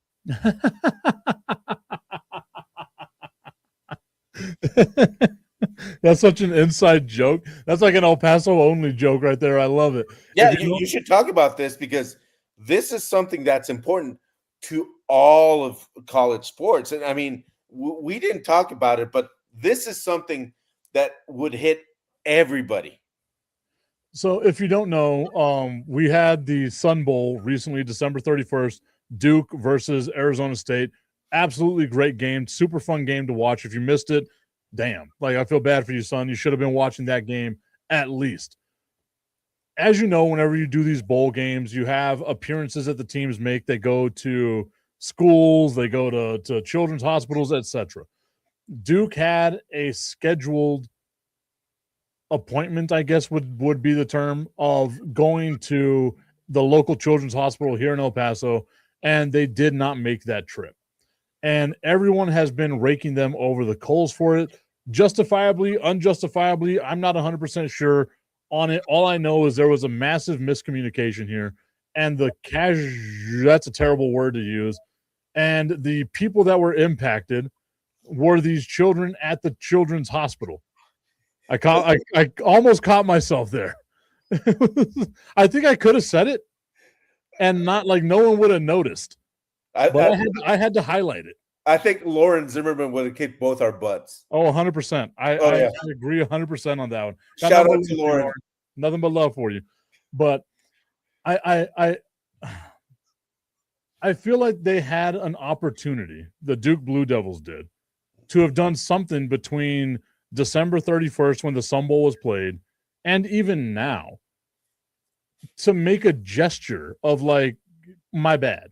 That's such an inside joke. That's like an El Paso only joke right there. I love it. Yeah, you should talk about this because this is something that's important to all of college sports. And I mean, we didn't talk about it, but this is something that would hit everybody. So if you don't know, we had the Sun Bowl recently, December 31st, Duke versus Arizona State. Absolutely great game. Super fun game to watch. If you missed it, damn. Like, I feel bad for you, son. You should have been watching that game at least. As you know, whenever you do these bowl games, you have appearances that the teams make. They go to schools, they go to children's hospitals, etc. Duke had a scheduled appointment, I guess would be the term, of going to the local children's hospital here in El Paso, and they did not make that trip. And everyone has been raking them over the coals for it, justifiably, unjustifiably. I'm not 100% sure on it. All I know is there was a massive miscommunication here, and that's a terrible word to use. And the people that were impacted were these children at the children's hospital. I almost caught myself there. I think I could have said it and not like no one would have noticed. But I had to highlight it. I think Lauren Zimmerman would have kicked both our butts. Oh, 100%. I agree 100% on that one. Shout out to Lauren. Nothing but love for you. But I feel like they had an opportunity, the Duke Blue Devils did, to have done something between December 31st when the Sun Bowl was played and even now to make a gesture of like, my bad.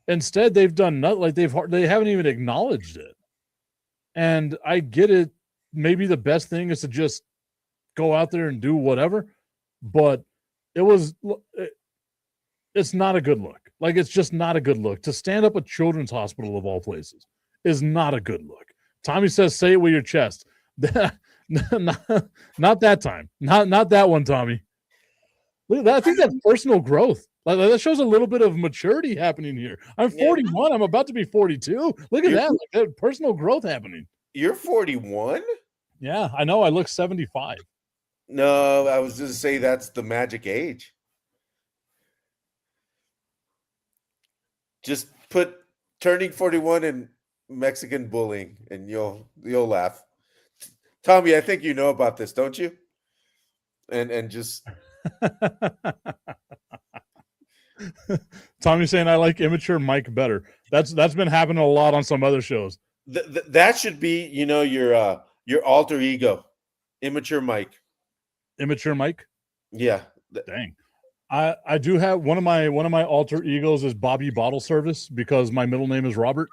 Instead, they've done nothing. Like they haven't even acknowledged it. And I get it. Maybe the best thing is to just go out there and do whatever. But it's not a good look. Like, it's just not a good look. To stand up a children's hospital of all places is not a good look. Tommy says, say it with your chest. not that time. Not that one, Tommy. Look at that. I think that's personal growth. Like, that shows a little bit of maturity happening here. I'm 41. I'm about to be 42. Look at that. Like, that personal growth happening. You're 41? Yeah, I know. I look 75. No, I was just say that's the magic age. Just put turning 41 in Mexican bullying and you'll laugh. Tommy, I think you know about this, don't you? And just Tommy's saying I like immature Mike better. That's been happening a lot on some other shows. That should be, your alter ego, immature Mike. Immature Mike? Yeah. Dang. I do have one of my alter egos is Bobby Bottle Service because my middle name is Robert.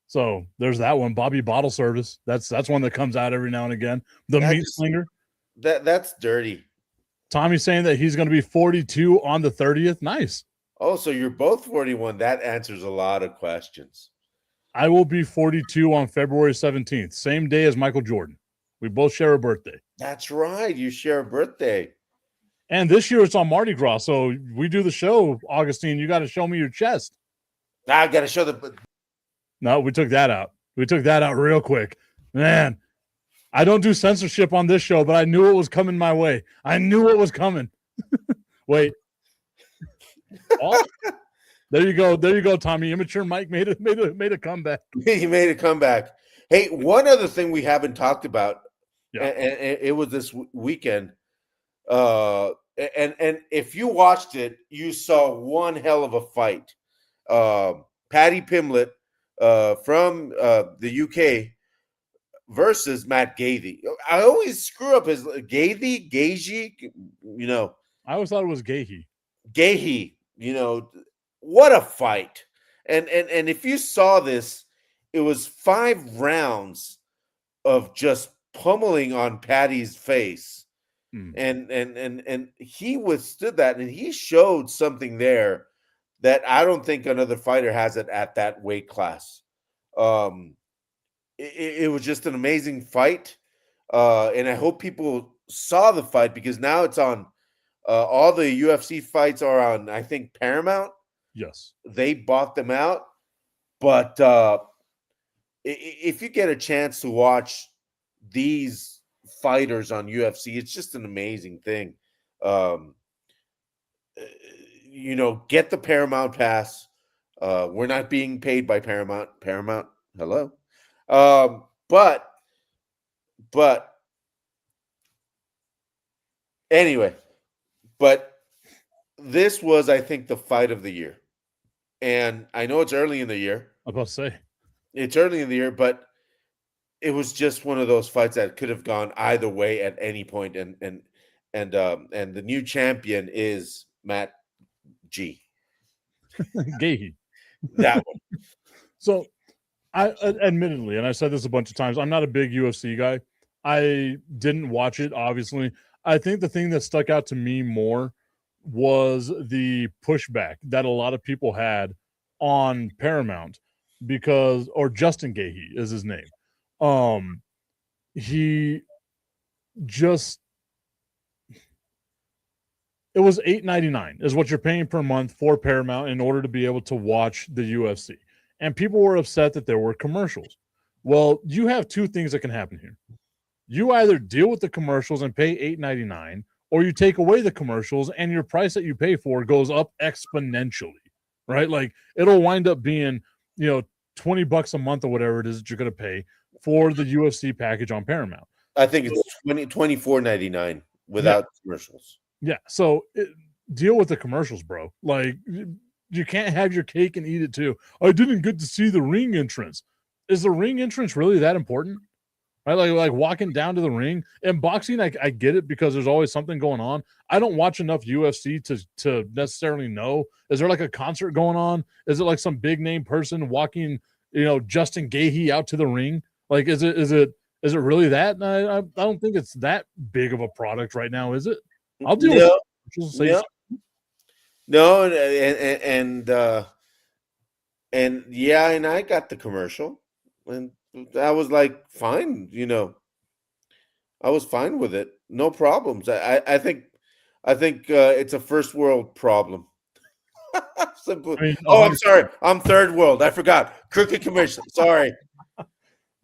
So there's that one, Bobby Bottle Service. That's one that comes out every now and again. The meat slinger. That's dirty. Tommy's saying that he's going to be 42 on the 30th. Nice. Oh, so you're both 41. That answers a lot of questions. I will be 42 on February 17th, same day as Michael Jordan. We both share a birthday. That's right. You share a birthday. And this year it's on Mardi Gras. So we do the show, Augustine. You got to show me your chest. I got to show the. No, we took that out. We took that out real quick. Man, I don't do censorship on this show, but I knew it was coming my way. I knew it was coming. Wait. Oh, there you go. There you go, Tommy. Immature Mike made a comeback. He made a comeback. Hey, one other thing we haven't talked about, yeah. and it was this weekend. And if you watched it, you saw one hell of a fight. Paddy Pimblett from the UK versus Matt Gaethe. I always screw up his Gaethje, I always thought it was Gaethje. Gaethje, what a fight. And if you saw this, it was 5 rounds of just pummeling on Paddy's face. And he withstood that, and he showed something there that I don't think another fighter has it at that weight class. It was just an amazing fight, and I hope people saw the fight because now it's on. All the UFC fights are on, I think, Paramount. Yes, they bought them out, but if you get a chance to watch these fighters on UFC, it's just an amazing thing. Get the Paramount Pass. We're not being paid by Paramount. Hello. But anyway, this was, I think, the fight of the year. And I know it's early in the year. I was about to say. It's early in the year, but it was just one of those fights that could have gone either way at any point. And the new champion is Matt G. Gaethje. That one. So, I admittedly, and I said this a bunch of times, I'm not a big UFC guy. I didn't watch it, obviously. I think the thing that stuck out to me more was the pushback that a lot of people had on Paramount or Justin Gaethje is his name. He just, it was $8.99 is what you're paying per month for Paramount in order to be able to watch the UFC. And people were upset that there were commercials. Well, you have two things that can happen here. You either deal with the commercials and pay $8.99, or you take away the commercials and your price that you pay for goes up exponentially, right? Like it'll wind up being, $20 a month or whatever it is that you're going to pay for the UFC package on Paramount. I think it's $24.99 without commercials. Yeah. So deal with the commercials, bro. Like you can't have your cake and eat it too. I didn't get to see the ring entrance. Is the ring entrance really that important? Right? Like walking down to the ring. And boxing, I get it because there's always something going on. I don't watch enough UFC to necessarily know. Is there like a concert going on? Is it like some big name person walking, Justin Gaethje out to the ring? Like, is it really that? I don't think it's that big of a product right now, is it? I'll deal with it. No, and I got the commercial, and I was like, fine, I was fine with it, no problems. I think it's a first world problem. Simple. I'm sorry, I'm third world. I forgot. Crooked Commission. Sorry.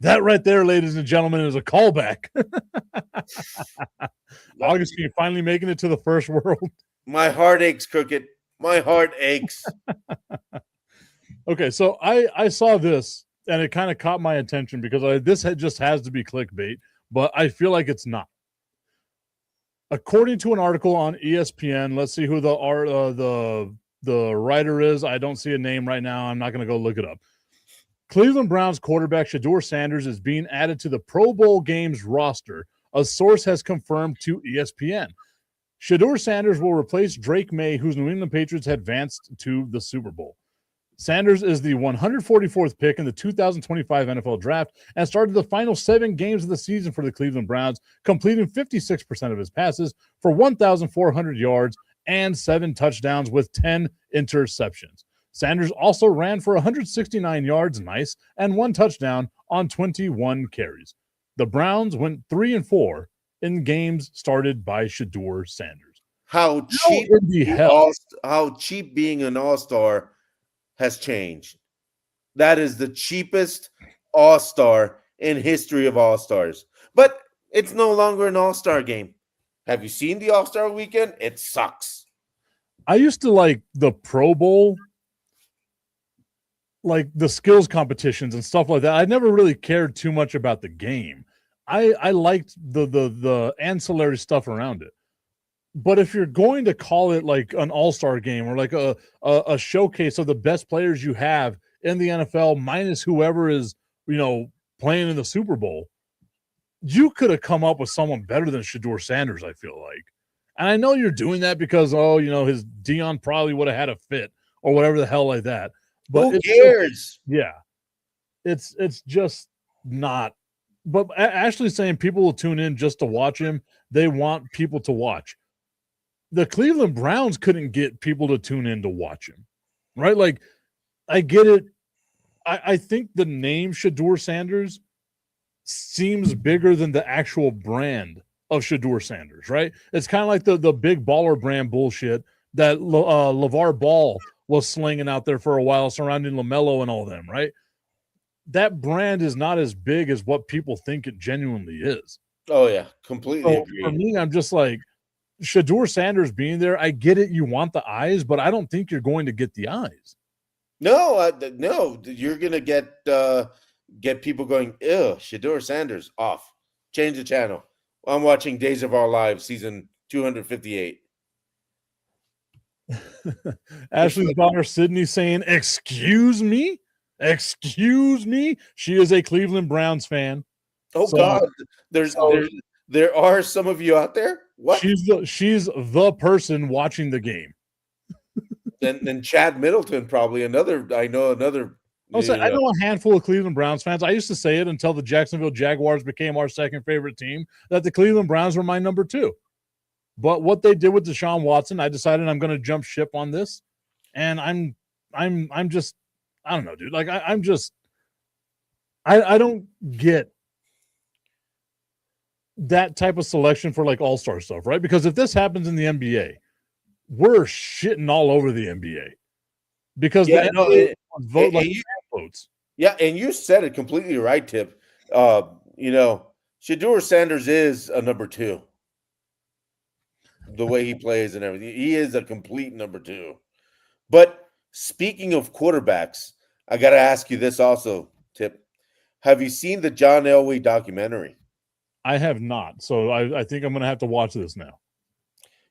That right there, ladies and gentlemen, is a callback. Augustine finally making it to the first world. My heart aches, Crooked. My heart aches. Okay, so I saw this, and it kind of caught my attention because this just has to be clickbait, but I feel like it's not. According to an article on ESPN, let's see who the writer is. I don't see a name right now. I'm not going to go look it up. Cleveland Browns quarterback Shedeur Sanders is being added to the Pro Bowl games roster, a source has confirmed to ESPN. Shedeur Sanders will replace Drake Maye, whose New England Patriots had advanced to the Super Bowl. Sanders is the 144th pick in the 2025 NFL Draft and started the final 7 games of the season for the Cleveland Browns, completing 56% of his passes for 1,400 yards and 7 touchdowns with 10 interceptions. Sanders also ran for 169 yards, and 1 touchdown on 21 carries. The Browns went 3-4 in games started by Shedeur Sanders. How cheap being an all-star has changed. That is the cheapest all-star in history of all-stars. But it's no longer an all-star game. Have you seen the all-star weekend? It sucks. I used to like the Pro Bowl, like the skills competitions and stuff like that. I never really cared too much about the game. I liked the ancillary stuff around it. But if you're going to call it like an all-star game or like a showcase of the best players you have in the NFL minus whoever is, playing in the Super Bowl, you could have come up with someone better than Shedeur Sanders, I feel like. And I know you're doing that because, his Dion probably would have had a fit or whatever the hell like that. But who cares? It's just not. But Ashley's saying people will tune in just to watch him. They want people to watch. The Cleveland Browns couldn't get people to tune in to watch him, right? Like, I get it. I think the name Shedeur Sanders seems bigger than the actual brand of Shedeur Sanders, right? It's kind of like the big baller brand bullshit that LeVar Ball was slinging out there for a while surrounding LaMelo and all them, right? That brand is not as big as what people think it genuinely is. Oh, yeah. Completely So agree. for me, I'm just like, Shedeur Sanders being there, I get it. You want the eyes, but I don't think you're going to get the eyes. No, no. You're going to get people going, ew, Shedeur Sanders, off. Change the channel. I'm watching Days of Our Lives, season 258. Ashley's daughter, Sydney, saying, excuse me? Excuse me? She is a Cleveland Browns fan. Oh, so, God. There are some of you out there? What? She's the person watching the game. Then Chad Middleton, probably another. I know a handful of Cleveland Browns fans. I used to say it until the Jacksonville Jaguars became our second favorite team, that the Cleveland Browns were my number 2. But what they did with Deshaun Watson, I decided I'm going to jump ship on this. And I'm just, I don't know, dude. Like I don't get that type of selection for like all-star stuff, right? Because if this happens in the NBA, we're shitting all over the NBA because vote like votes. Yeah, and you said it completely right, Tip. You know, Shedeur Sanders is a number 2. The way he plays and everything. He is a complete number 2. But speaking of quarterbacks, I got to ask you this also, Tip. Have you seen the John Elway documentary? I have not, so I think I'm going to have to watch this now.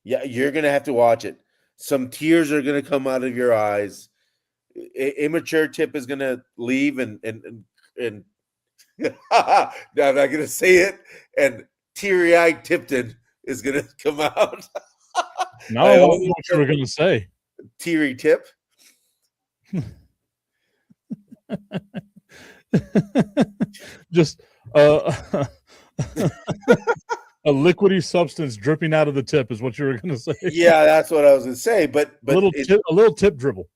Yeah, you're going to have to watch it. Some tears are going to come out of your eyes. Immature Tip is going to leave and no, I'm not going to say it. And teary-eyed Tipton is going to come out. Now I want to know what you were going to say. Teary Tip. Just a liquidy substance dripping out of the tip is what you were going to say. Yeah, that's what I was going to say. But a little tip dribble.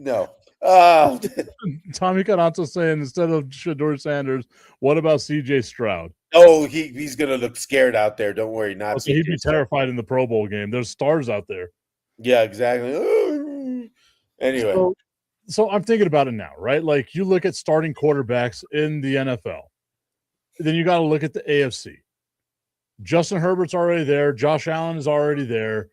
No. Tommy Canato saying instead of Shedeur Sanders, what about CJ Stroud? Oh, he's going to look scared out there. Don't worry. Not he'd be terrified in the Pro Bowl game. There's stars out there. Yeah, exactly. Anyway. So I'm thinking about it now, right? Like you look at starting quarterbacks in the NFL. Then you got to look at the AFC. Justin Herbert's already there. Josh Allen is already there.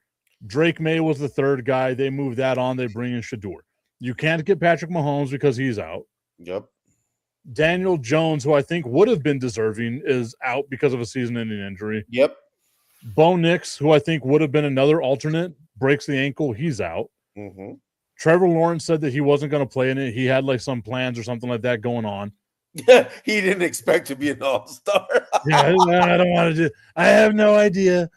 Drake Maye was the third guy. They move that on. They bring in Shedeur. You can't get Patrick Mahomes because he's out. Yep. Daniel Jones, who I think would have been deserving, is out because of a season-ending injury. Yep. Bo Nix, who I think would have been another alternate, breaks the ankle. He's out. Mm-hmm. Trevor Lawrence said that he wasn't going to play in it. He had like some plans or something like that going on. Yeah, he didn't expect to be an all-star. Yeah, I don't want to do. I have no idea.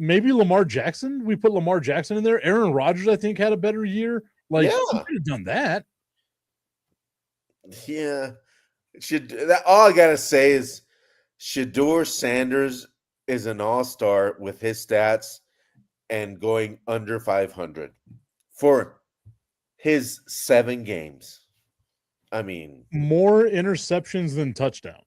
Maybe Lamar Jackson. We put Lamar Jackson in there. Aaron Rodgers, I think, had a better year. Like, yeah, he could have done that. Yeah, all I gotta say is Shedeur Sanders is an all-star with his stats and going under 500 for his 7 games. I mean, more interceptions than touchdowns.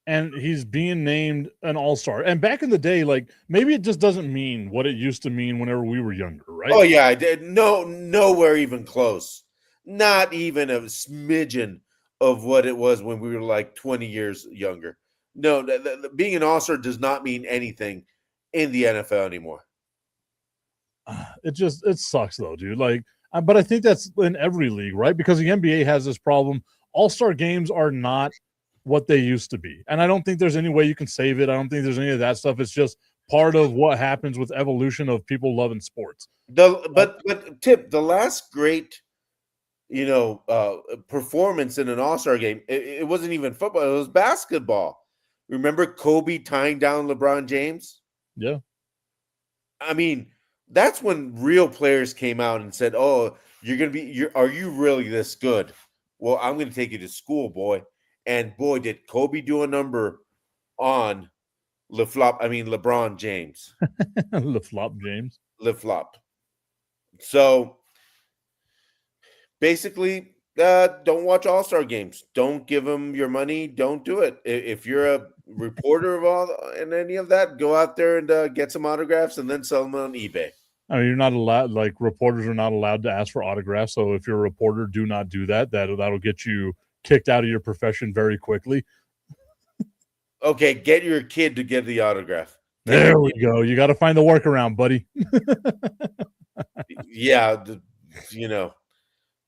And he's being named an all-star. And back in the day, like maybe it just doesn't mean what it used to mean whenever we were younger, right? Oh yeah, I did. Nowhere even close. Not even a smidgen of what it was when we were like 20 years younger. No, being an all-star does not mean anything in the NFL anymore. It sucks though, dude. Like, but I think that's in every league, right? Because the NBA has this problem. All-star games are not what they used to be. And I don't think there's any way you can save it. I don't think there's any of that stuff. It's just part of what happens with evolution of people loving sports. But Tip, the last great, performance in an all-star game, it wasn't even football. It was basketball. Remember Kobe tying down LeBron James? Yeah. I mean, that's when real players came out and said, "Oh, are you really this good? Well, I'm going to take you to school, boy." And boy, did Kobe do a number on LeBron James. James. LeFlop. So basically, don't watch all-star games. Don't give them your money. Don't do it. If you're a reporter and any of that, go out there and get some autographs and then sell them on eBay. I mean, you're not allowed, like reporters are not allowed to ask for autographs. So if you're a reporter, do not do that. That'll get you kicked out of your profession very quickly. Okay, get your kid to get the autograph. There we go. You got to find the workaround, buddy. Yeah,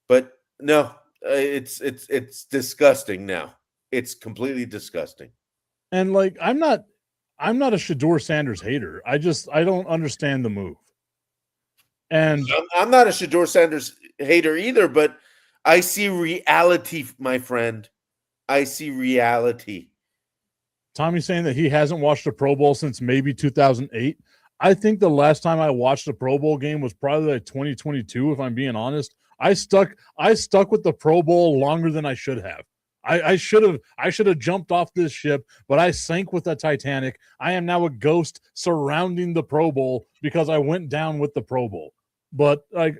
but no, it's disgusting now. It's completely disgusting. And like, I'm not a Shedeur Sanders hater. I don't understand the move. And I'm not a Shedeur Sanders hater either, but I see reality, my friend. I see reality. Tommy's saying that he hasn't watched a Pro Bowl since maybe 2008. I think the last time I watched a Pro Bowl game was probably like 2022, if I'm being honest. I stuck with the Pro Bowl longer than I should have. I should have jumped off this ship, but I sank with the Titanic. I am now a ghost surrounding the Pro Bowl because I went down with the Pro Bowl. But like,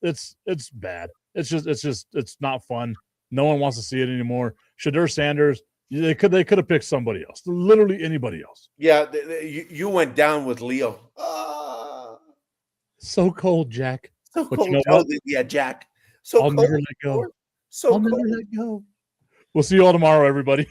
it's bad. It's not fun. No one wants to see it anymore. Shedeur Sanders, They could have picked somebody else, literally anybody else. Yeah, you went down with Leo. So cold, Jack. So But cold. you know what? Yeah, Jack. So I'll cold. never let go. So I'll cold. never let go. We'll see you all tomorrow, everybody.